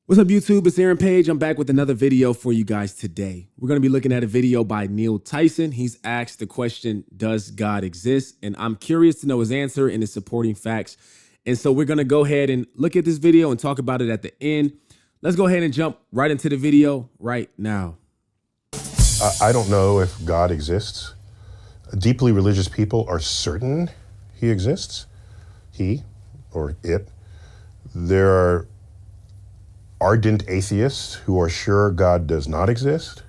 What's up, YouTube? It's Aaron Page. I'm back with another video for you guys today. We're going to be looking at a video by Neil Tyson. He's asked the question, does God exist? And I'm curious to know his answer and his supporting facts. And so we're going to go ahead and look at this video and talk about it at the end. Let's go ahead and jump right into the video right now. I don't know if God exists. Deeply religious people are certain he exists, he or it. There are ardent atheists who are sure God does not exist.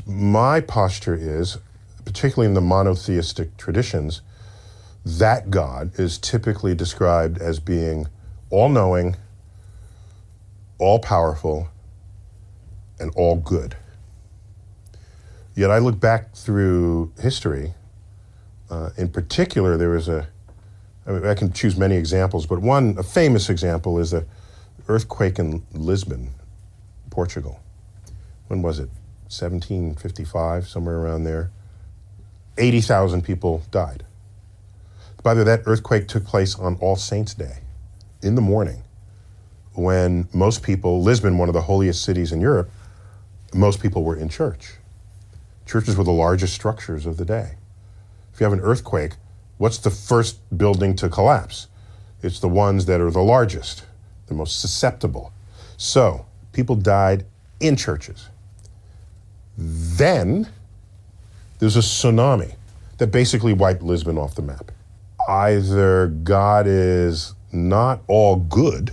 My posture is, particularly in the monotheistic traditions, that God is typically described as being all-knowing, all-powerful, and all good. Yet I look back through history. In particular, there was I can choose many examples, but a famous example is the earthquake in Lisbon, Portugal. When was it? 1755, somewhere around there. 80,000 people died. By the way, that earthquake took place on All Saints' Day, in the morning, when most people, Lisbon, one of the holiest cities in Europe, most people were in church. Churches were the largest structures of the day. If you have an earthquake, what's the first building to collapse? It's the ones that are the largest, the most susceptible. So people died in churches. Then there's a tsunami that basically wiped Lisbon off the map. Either God is not all good,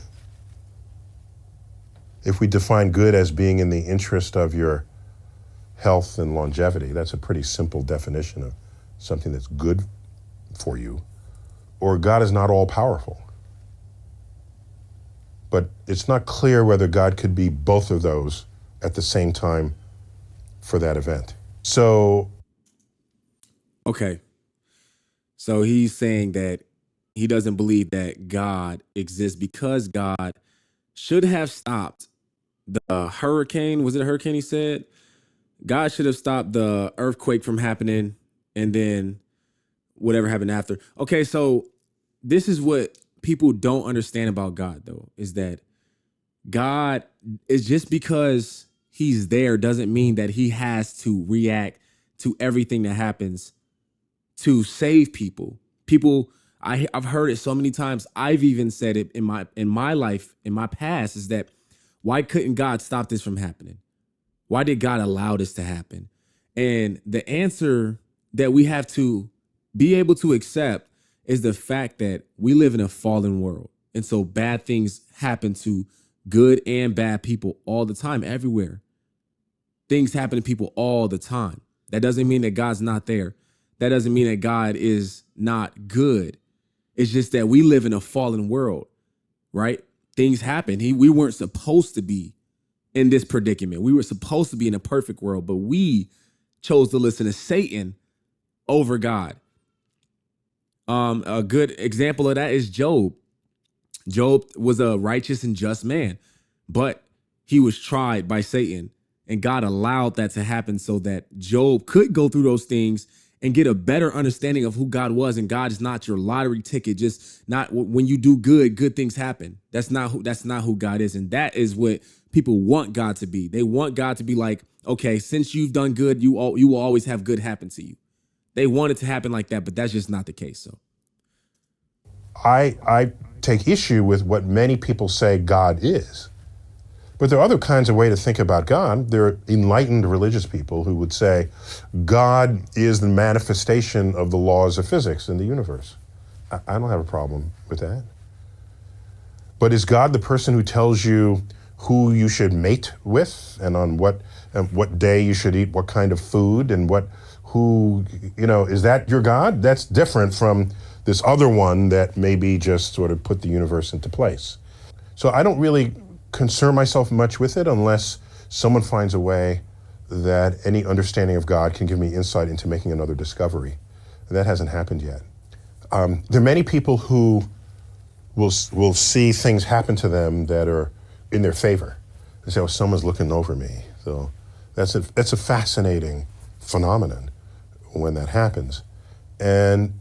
if we define good as being in the interest of your health and longevity, that's a pretty simple definition of something that's good for you, or God is not all powerful. But it's not clear whether God could be both of those at the same time for that event. So. Okay. So he's saying that he doesn't believe that God exists because God should have stopped the hurricane. Was it a hurricane he said? God should have stopped the earthquake from happening and then whatever happened after. Okay, so this is what people don't understand about God, though, is that God is just because he's there doesn't mean that he has to react to everything that happens to save people. I've heard it so many times. I've even said it in my life, in my past, is that why couldn't God stop this from happening? Why did God allow this to happen? And the answer that we have to be able to accept is the fact that we live in a fallen world. And so bad things happen to good and bad people all the time, everywhere. Things happen to people all the time. That doesn't mean that God's not there. That doesn't mean that God is not good. It's just that we live in a fallen world, right? Things happen. We weren't supposed to be in this predicament. We were supposed to be in a perfect world, but we chose to listen to Satan over God. A good example of that is Job. Job was a righteous and just man, but he was tried by Satan, and God allowed that to happen so that Job could go through those things and get a better understanding of who God was. And God is not your lottery ticket. Just not when you do good things happen. That's not who God is. And that is what people want God to be. They want God to be like, okay, since you've done good, you will always have good happen to you. They want it to happen like that, but that's just not the case. So I take issue with what many people say God is. But there are other kinds of ways to think about God. There are enlightened religious people who would say God is the manifestation of the laws of physics in the universe. I don't have a problem with that. But is God the person who tells you who you should mate with and on what day you should eat what kind of food and is that your God? That's different from this other one that maybe just sort of put the universe into place. So I don't really concern myself much with it unless someone finds a way that any understanding of God can give me insight into making another discovery. That hasn't happened yet. There are many people who will see things happen to them that are in their favor. They say, oh, someone's looking over me. So that's a fascinating phenomenon when that happens. And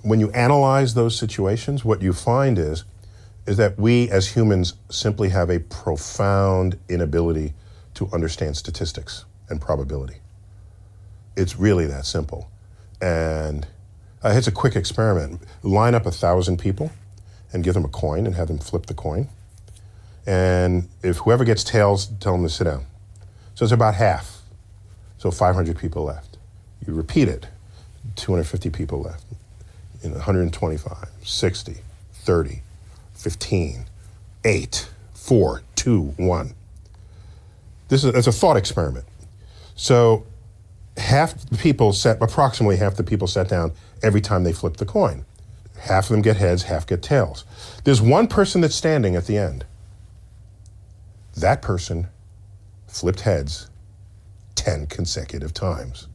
when you analyze those situations, what you find is is that we as humans simply have a profound inability to understand statistics and probability. It's really that simple. And it's a quick experiment. Line up 1,000 people and give them a coin and have them flip the coin. And if whoever gets tails, tell them to sit down. So it's about half. So 500 people left. You repeat it, 250 people left. 125, 60, 30, 15, 8, 4, 2, 1. It's a thought experiment. So approximately half the people sat down every time they flipped the coin. Half of them get heads, half get tails. There's one person that's standing at the end. That person flipped heads 10 consecutive times.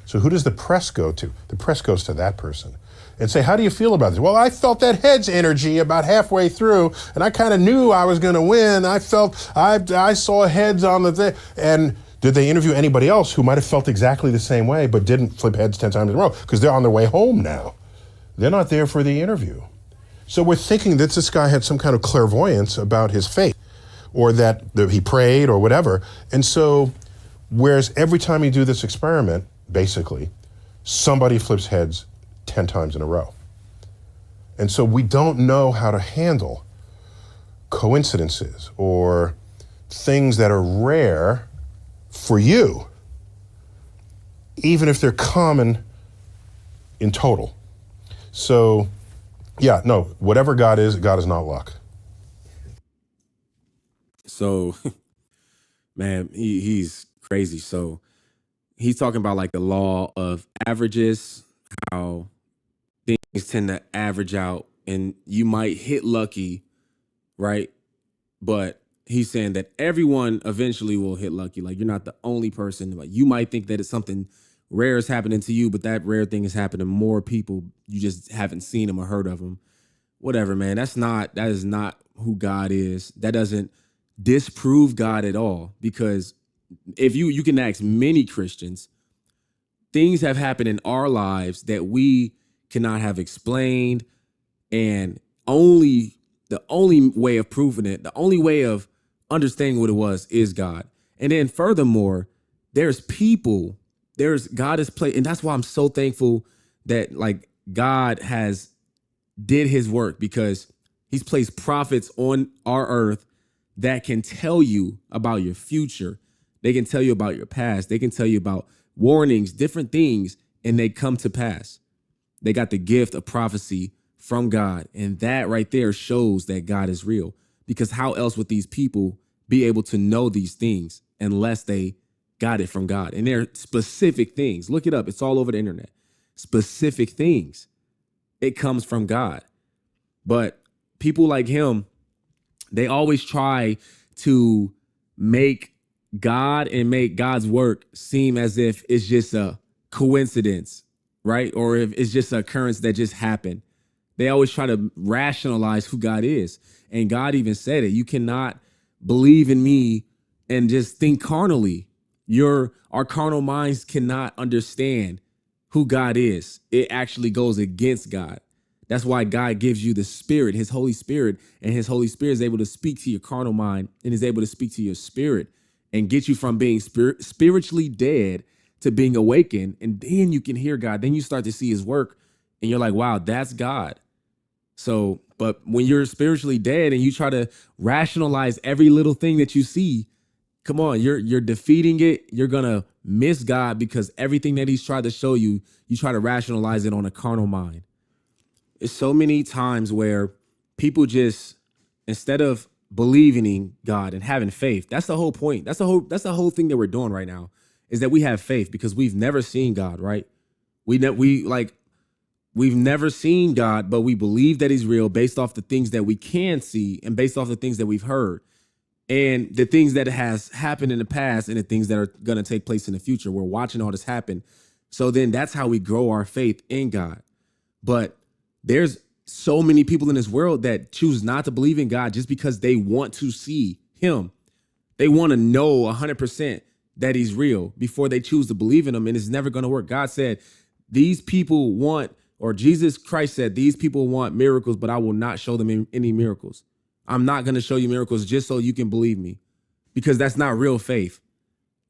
So who does the press go to? The press goes to that person and say, how do you feel about this? Well, I felt that heads energy about halfway through, and I kind of knew I was going to win. I saw heads on the thing. And did they interview anybody else who might have felt exactly the same way but didn't flip heads 10 times in a row? Because they're on their way home now. They're not there for the interview. So we're thinking that this guy had some kind of clairvoyance about his fate, or that he prayed or whatever. And so, whereas every time you do this experiment, basically, somebody flips heads 10 times in a row. And so we don't know how to handle coincidences or things that are rare for you, even if they're common in total. So, yeah, no, whatever God is not luck. So, man, he's crazy. So he's talking about like the law of averages, how things tend to average out and you might hit lucky, right? But he's saying that everyone eventually will hit lucky. Like, you're not the only person. Like, you might think that it's something rare is happening to you, but that rare thing is happening to more people. You just haven't seen them or heard of them. Whatever, man. That is not who God is. That doesn't disprove God at all, because if you can ask many Christians, things have happened in our lives that we cannot have explained, and the only way of proving it, the only way of understanding what it was is God. And then furthermore, God is playing, and that's why I'm so thankful that like God has did his work, because he's placed prophets on our earth that can tell you about your future. They can tell you about your past. They can tell you about warnings, different things, and they come to pass. They got the gift of prophecy from God. And that right there shows that God is real, because how else would these people be able to know these things unless they got it from God? And they're specific things. Look it up. It's all over the internet. Specific things. It comes from God. But people like him, they always try to make God and make God's work seem as if it's just a coincidence, right? Or if it's just an occurrence that just happened. They always try to rationalize who God is. And God even said it. You cannot believe in me and just think carnally. Our carnal minds cannot understand who God is. It actually goes against God. That's why God gives you the Spirit, his Holy Spirit, and his Holy Spirit is able to speak to your carnal mind and is able to speak to your spirit and get you from being spiritually dead to being awakened. And then you can hear God. Then you start to see his work and you're like, wow, that's God. So, but when you're spiritually dead and you try to rationalize every little thing that you see, come on, you're defeating it. You're going to miss God, because everything that he's tried to show you, you try to rationalize it on a carnal mind. It's so many times where people just, instead of believing in God and having faith, that's the whole point. That's the whole thing that we're doing right now, is that we have faith because we've never seen God, right? We've never seen God, but we believe that he's real based off the things that we can see and based off the things that we've heard and the things that has happened in the past and the things that are going to take place in the future. We're watching all this happen. So then that's how we grow our faith in God. But there's so many people in this world that choose not to believe in God just because they want to see him. They want to know 100% that he's real before they choose to believe in him. And it's never going to work. God said, these people want Or Jesus Christ said, these people want miracles, but I will not show them any miracles. I'm not going to show you miracles just so you can believe me, because that's not real faith,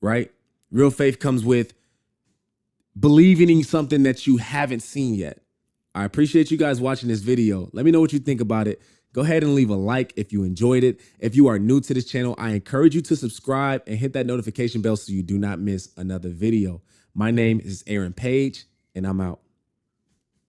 right? Real faith comes with believing in something that you haven't seen yet. I appreciate you guys watching this video. Let me know what you think about it. Go ahead and leave a like if you enjoyed it. If you are new to this channel, I encourage you to subscribe and hit that notification bell so you do not miss another video. My name is Aaron Page, and I'm out.